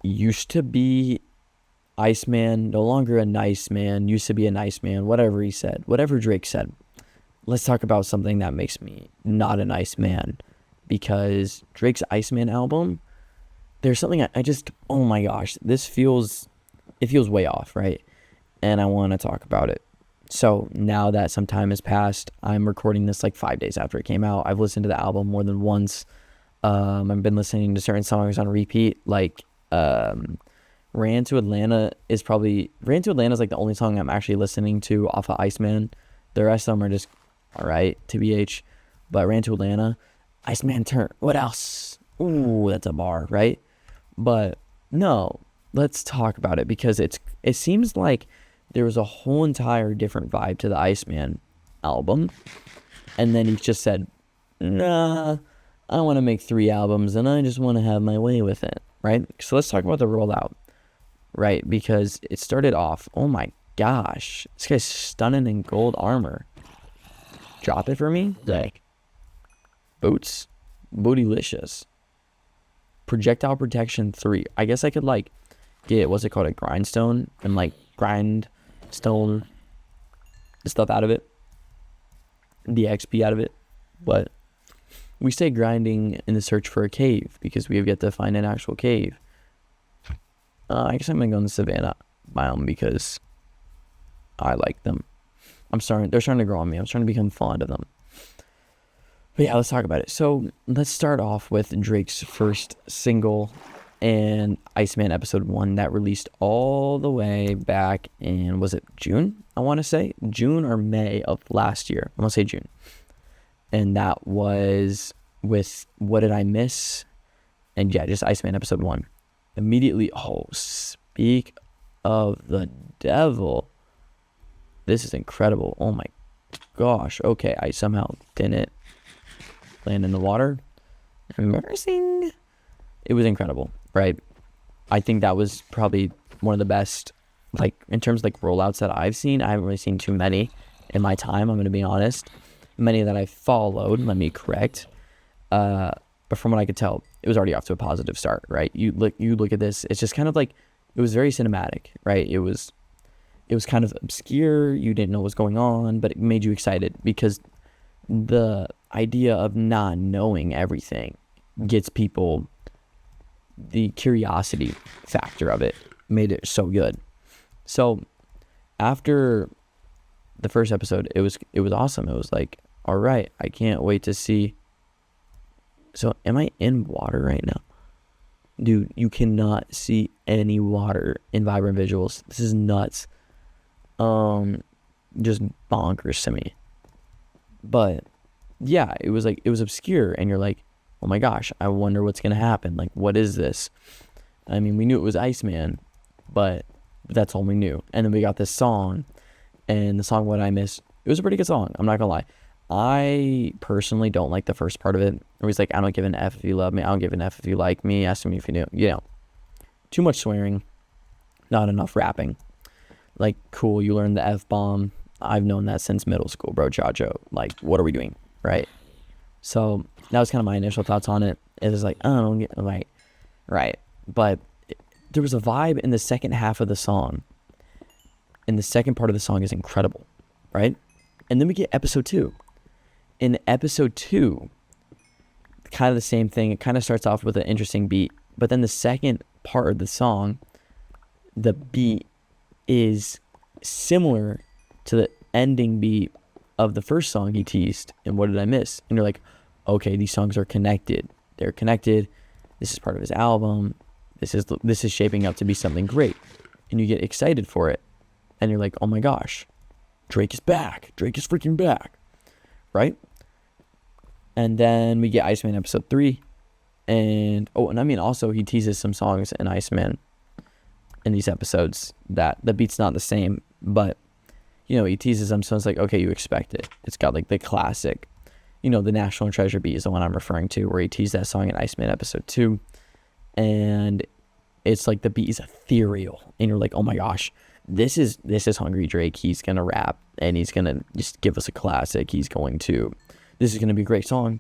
used to be Iceman, no longer a nice man, used to be a nice man, whatever he said, whatever Drake said. Let's talk about something that makes me not a nice man, because Drake's Iceman album, there's something I just, oh my gosh, it feels way off, right? And I want to talk about it. So now that some time has passed, I'm recording this like 5 days after it came out. I've listened to the album more than once. I've been listening to certain songs on repeat, like Ran to Atlanta is like the only song I'm actually listening to off of Iceman. The rest of them are just alright, TBH. But Ran to Atlanta, Iceman turn. What else? Ooh, that's a bar, right? But no, let's talk about it, because it seems like there was a whole entire different vibe to the Iceman album. And then he just said, nah, I want to make 3 albums and I just want to have my way with it, right? So let's talk about the rollout, right? Because it started off, oh my gosh, this guy's stunning in gold armor. Drop it for me. Like, boots, bootylicious. Projectile protection 3. I guess I could like get, what's it called, a grindstone, and like grind stone the stuff out of it, the XP out of it. But we stay grinding in the search for a cave, because we have yet to find an actual cave. I guess I'm gonna go in the Savannah biome because I like them. They're starting to grow on me. I'm starting to become fond of them. But yeah, let's talk about it. So let's start off with Drake's first single and Iceman episode 1 that released all the way back in, was it June? I want to say June or May of last year. I want to say June. And that was with What Did I Miss? And yeah, just Iceman episode 1. Immediately, speak of the devil. This is incredible. Oh my gosh. Okay, I somehow didn't land in the water. Embarrassing. It was incredible, right? I think that was probably one of the best, like, in terms of like rollouts that I've seen. I haven't really seen too many in my time, I'm going to be honest. Many that I followed, let me correct. But from what I could tell, it was already off to a positive start, right? You look at this, it's just kind of like, it was very cinematic, right? It was kind of obscure. You didn't know what was going on, but it made you excited, because the idea of not knowing everything gets people, the curiosity factor of it made it so good. So after the first episode, it was awesome. It was like, all right, I can't wait to see. So am I in water right now? Dude, you cannot see any water in Vibrant Visuals. This is nuts. Just bonkers to me. But yeah, it was obscure, and you're like, oh my gosh, I wonder what's gonna happen. Like, what is this? I mean, we knew it was Iceman, but that's all we knew. And then we got this song, and the song What I Miss, it was a pretty good song, I'm not gonna lie. I personally don't like the first part of it, where he's like, I don't give an F if you love me, I don't give an F if you like me, ask me if you do. Too much swearing, not enough rapping. Like, cool, you learned the F-bomb. I've known that since middle school, bro, Chacho. Like, what are we doing, right? So that was kind of my initial thoughts on it. It was like, I don't get, like, right. But there was a vibe in the second half of the song. And the second part of the song is incredible, right? And then we get episode 2. In episode 2, kind of the same thing. It kind of starts off with an interesting beat. But then the second part of the song, the beat is similar to the ending beat of the first song he teased, and What Did I Miss? And you're like, okay, these songs are connected. They're connected. This is part of his album. This is shaping up to be something great. And you get excited for it. And you're like, oh my gosh, Drake is back. Drake is freaking back. Right? And then we get Iceman episode 3. And I mean, also he teases some songs in Iceman in these episodes that the beat's not the same, but he teases them, so it's like, okay, you expect it. It's got like the classic, the National Treasure beat is the one I'm referring to, where he teased that song in Iceman episode 2, and it's like the beat is ethereal, and you're like, oh my gosh, this is Hungry Drake. He's gonna rap, and he's gonna just give us a classic. This is gonna be a great song.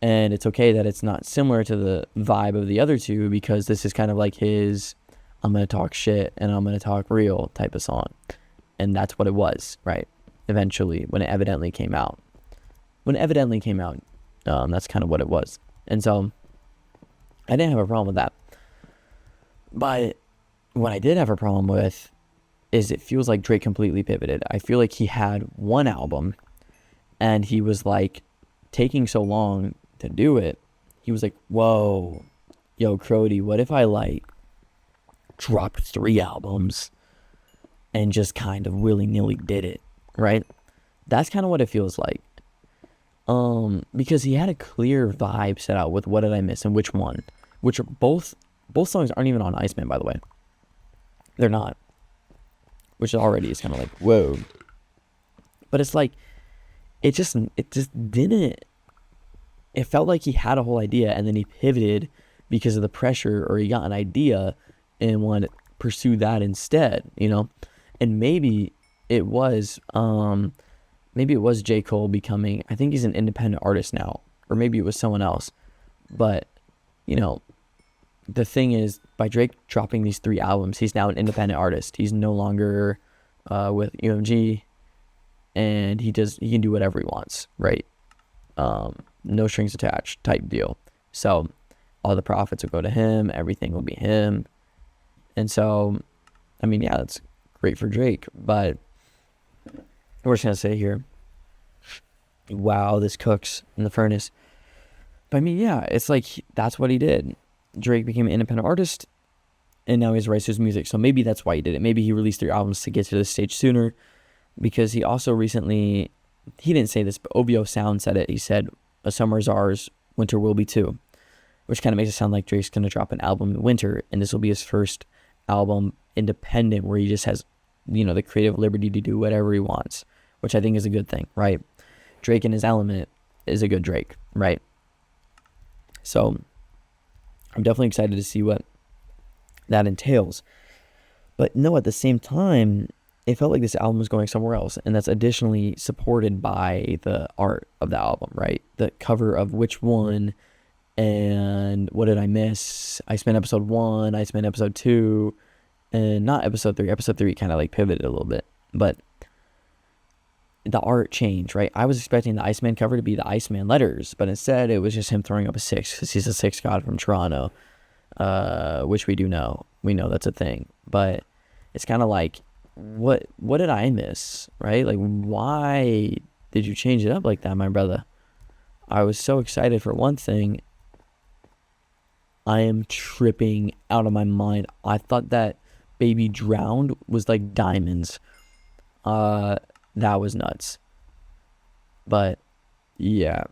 And it's okay that it's not similar to the vibe of the other two, because this is kind of like his I'm going to talk shit and I'm going to talk real type of song. And that's what it was, right? Eventually, when it evidently came out. That's kind of what it was. And so I didn't have a problem with that. But what I did have a problem with is it feels like Drake completely pivoted. I feel like he had one album and he was like taking so long to do it. He was like, whoa, yo, Crody, what if I like dropped 3 albums and just kind of willy-nilly did it, right? That's kind of what it feels like. Because he had a clear vibe set out with What Did I Miss and which one, which are both songs aren't even on Iceman, by the way. They're not, which already is kind of like, whoa. But it's like, it just didn't, it felt like he had a whole idea and then he pivoted because of the pressure, or he got an idea and wanted to pursue that instead, you know? And maybe it was J. Cole becoming, I think he's an independent artist now, or maybe it was someone else. But, you know, the thing is, by Drake dropping these 3 albums, he's now an independent artist. He's no longer with UMG, and he can do whatever he wants, right? No strings attached type deal. So all the profits will go to him. Everything will be him. And so, I mean, yeah, that's great for Drake. But we're just going to say here, wow, this cooks in the furnace. But I mean, yeah, it's like that's what he did. Drake became an independent artist, and now he has rights to his music. So maybe that's why he did it. Maybe he released 3 albums to get to this stage sooner, because he also recently, he didn't say this, but OVO Sound said it. He said, "A summer's ours, winter will be too," which kind of makes it sound like Drake's going to drop an album in winter, and this will be his first album independent where he just has, you know, the creative liberty to do whatever he wants, which I think is a good thing, right? Drake in his element is a good Drake, right? So I'm definitely excited to see what that entails. But no, at the same time, it felt like this album was going somewhere else, and that's additionally supported by the art of the album, right? The cover of Which One and What Did I Miss? Iceman Episode 1, Iceman Episode 2, and not Episode 3. Episode 3 kind of like pivoted a little bit, but the art changed, right? I was expecting the Iceman cover to be the Iceman letters, but instead it was just him throwing up a 6 because he's a 6 god from Toronto, which we do know. We know that's a thing, but it's kind of like, what did I miss, right? Like, why did you change it up like that, my brother? I was so excited for one thing. I am tripping out of my mind. I thought that Baby Drowned was like diamonds. That was nuts. But yeah,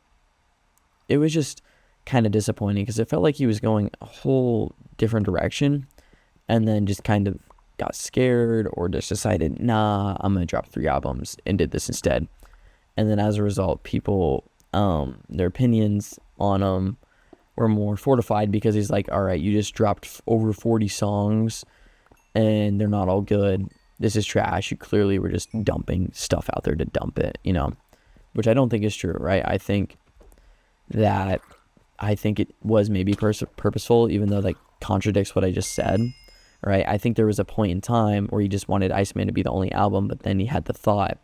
it was just kind of disappointing because it felt like he was going a whole different direction and then just kind of got scared or just decided, nah, I'm going to drop 3 albums and did this instead. And then as a result, people, their opinions on him were more fortified because he's like, all right, you just dropped over 40 songs and they're not all good. This is trash. You clearly were just dumping stuff out there to dump it, you know, which I don't think is true, right? I think it was maybe purposeful, even though that contradicts what I just said, right? I think there was a point in time where he just wanted Iceman to be the only album, but then he had the thought,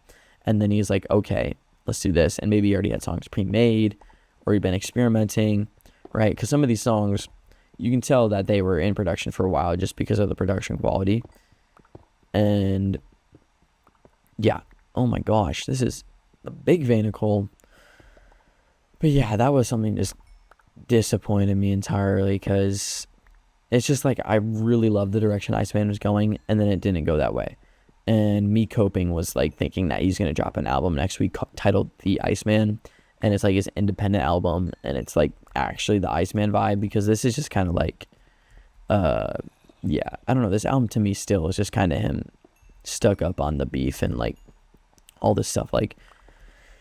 and then he's like, okay, let's do this. And maybe he already had songs pre-made, or he'd been experimenting, right? Because some of these songs, you can tell that they were in production for a while just because of the production quality. And yeah, oh my gosh, this is a big vein of Cole. But yeah, that was something just disappointed me entirely because it's just like I really loved the direction Iceman was going, and then it didn't go that way. And me coping was like thinking that he's going to drop an album next week titled The Iceman, and it's like his independent album, and it's like actually the Iceman vibe, because this is just kind of like yeah, I don't know, this album to me still is just kind of him stuck up on the beef and like all this stuff. Like,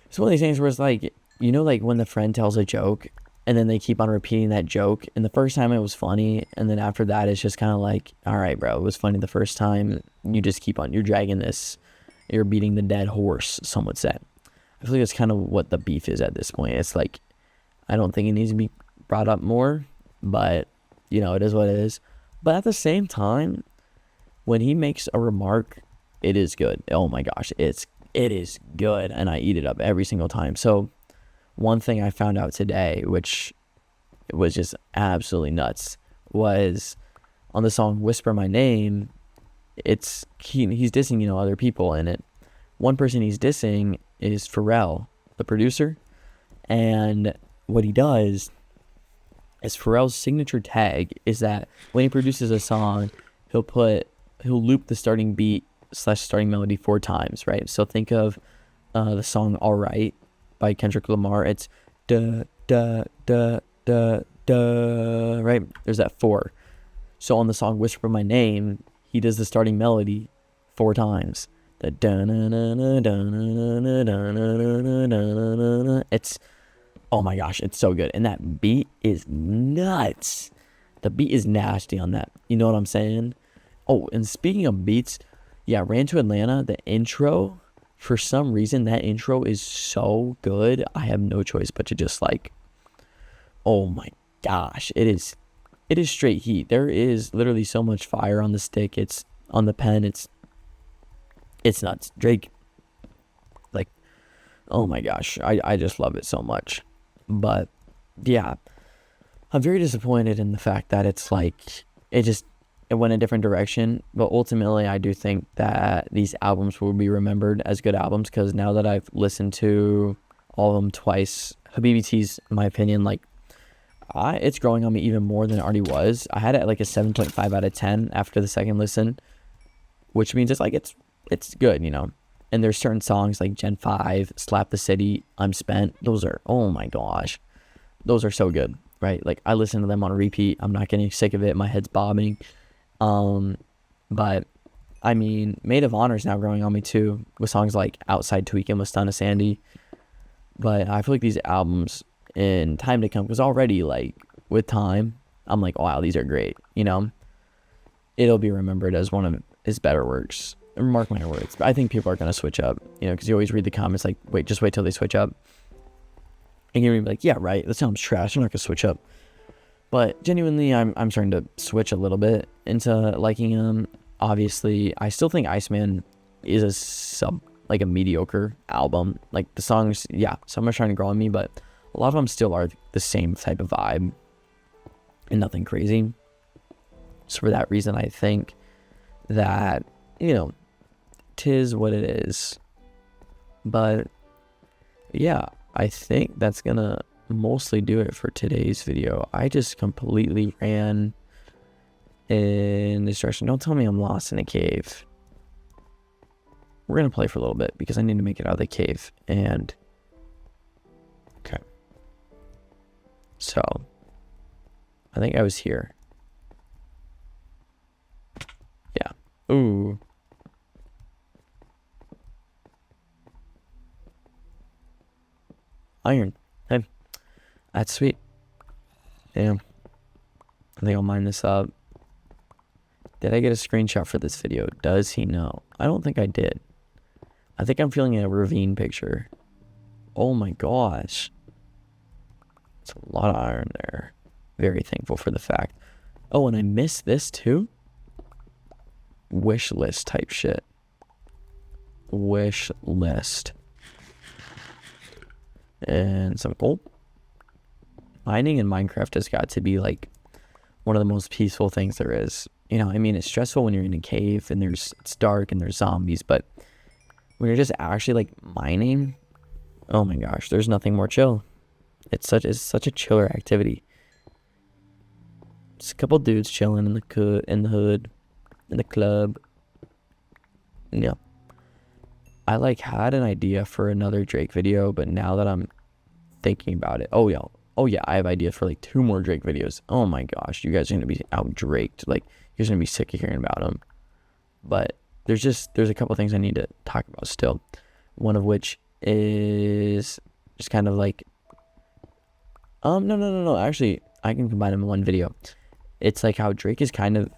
it's one of these things where it's like, you know, like when the friend tells a joke and then they keep on repeating that joke, and the first time it was funny, and then after that it's just kind of like, all right, bro, it was funny the first time, you just keep on, you're dragging this, you're beating the dead horse, some would say. I feel like that's kind of what the beef is at this point. It's like, I don't think it needs to be brought up more, but you know, it is what it is. But at the same time, when he makes a remark, it is good. Oh my gosh, it is good, and I eat it up every single time. So one thing I found out today, which was just absolutely nuts, was on the song "Whisper My Name." He's dissing, you know, other people in it. One person he's dissing is Pharrell, the producer, and what he does is Pharrell's signature tag is that when he produces a song, he'll loop the starting beat / starting melody 4 times, right? So think of the song "Alright" by Kendrick Lamar. It's da da da da da, right? There's that 4. So on the song "Whisper My Name," he does the starting melody 4 times. The da na na na da na na da na na na. It's, oh my gosh, it's so good, and that beat is nuts. The beat is nasty on that. You know what I'm saying? Oh, and speaking of beats, yeah, Ran to Atlanta, the intro, for some reason, that intro is so good. I have no choice but to just like, oh my gosh, it is straight heat. There is literally so much fire on the stick. It's on the pen. It's nuts. Drake, like, oh my gosh, I just love it so much. But yeah, I'm very disappointed in the fact that it's like, it went a different direction. But ultimately, I do think that these albums will be remembered as good albums, because now that I've listened to all of them twice, Habibi T's, in my opinion, like, it's growing on me even more than it already was. I had it at like a 7.5 out of 10 after the second listen, which means it's like, it's good, you know. And there's certain songs like Gen 5, Slap the City, I'm Spent. Those are, oh my gosh, those are so good, right? Like, I listen to them on repeat. I'm not getting sick of it. My head's bobbing. But I mean, Maid of Honor is now growing on me too, with songs like Outside Tweaking with Stunna Sandy. But I feel like these albums in time to come, because already, like, with time, I'm like, wow, these are great, you know. It'll be remembered as one of his better works. Mark my words. But I think people are going to switch up, you know, because you always read the comments like, just wait till they switch up. And you're going to be like, yeah, right, that sounds trash, I'm not going to switch up. But genuinely, I'm starting to switch a little bit into liking him. Obviously, I still think Iceman is a mediocre album. Like, the songs, yeah, some are trying to grow on me, but a lot of them still are the same type of vibe and nothing crazy. So for that reason, I think that, you know, 'tis what it is. But yeah, I think that's gonna mostly do it for today's video. I just completely ran in this direction. Don't tell me I'm lost in a cave. We're gonna play for a little bit because I need to make it out of the cave. And okay, so I think I was here. Yeah. Ooh. Iron. Hey, that's sweet. Damn. I think I'll mine this up. Did I get a screenshot for this video? Does he know? I don't think I did. I think I'm feeling a ravine picture. Oh my gosh. It's a lot of iron there. Very thankful for the fact. Oh, and I missed this too? Wish list type shit. Wish list. And some gold. Mining in Minecraft has got to be like one of the most peaceful things there is. You know, I mean, it's stressful when you're in a cave and it's dark and there's zombies, but when you're just actually like mining, oh my gosh, there's nothing more chill. It's such a chiller activity. Just a couple dudes chilling in the hood, in the club. Yeah. I like had an idea for another Drake video, but now that I'm thinking about it, oh yeah, I have ideas for like 2 more Drake videos. Oh my gosh, you guys are gonna be out Draked. Like, you're gonna be sick of hearing about them. But there's a couple things I need to talk about still. One of which is just kind of like, no. Actually, I can combine them in one video. It's like how Drake is kind of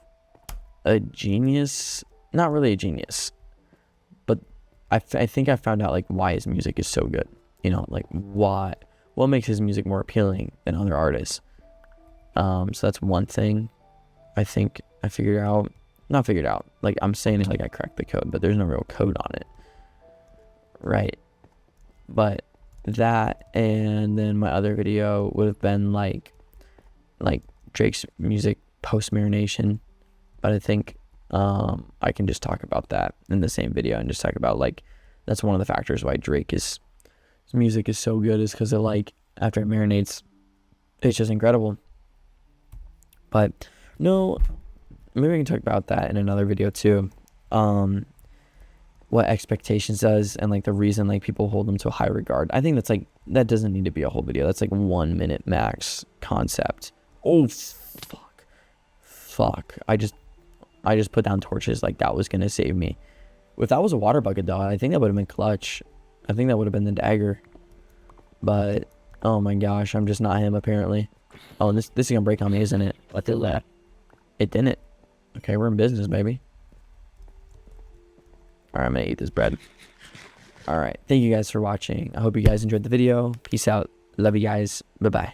a genius, not really a genius, but I think I found out like why his music is so good. You know, like what what makes his music more appealing than other artists. So that's one thing I think I figured out. Not figured out. Like, I'm saying it like I cracked the code, but there's no real code on it. Right. But that, and then my other video would have been like Drake's music post-marination. But I think I can just talk about that in the same video and just talk about, like, that's one of the factors why his music is so good, is because of, like, after it marinates, it's just incredible. But no, maybe we can talk about that in another video too. What expectations does, and like the reason like people hold them to a high regard. I think that's like, that doesn't need to be a whole video. That's like 1 minute max concept. Oh fuck. I just put down torches like that was gonna save me. If that was a water bucket though, I think that would have been clutch. I think that would have been the dagger. But oh my gosh, I'm just not him apparently. Oh, and this is gonna break on me, isn't it? What did that? It didn't. Okay, we're in business, baby. Alright, I'm gonna eat this bread. Alright, thank you guys for watching. I hope you guys enjoyed the video. Peace out. Love you guys. Bye-bye.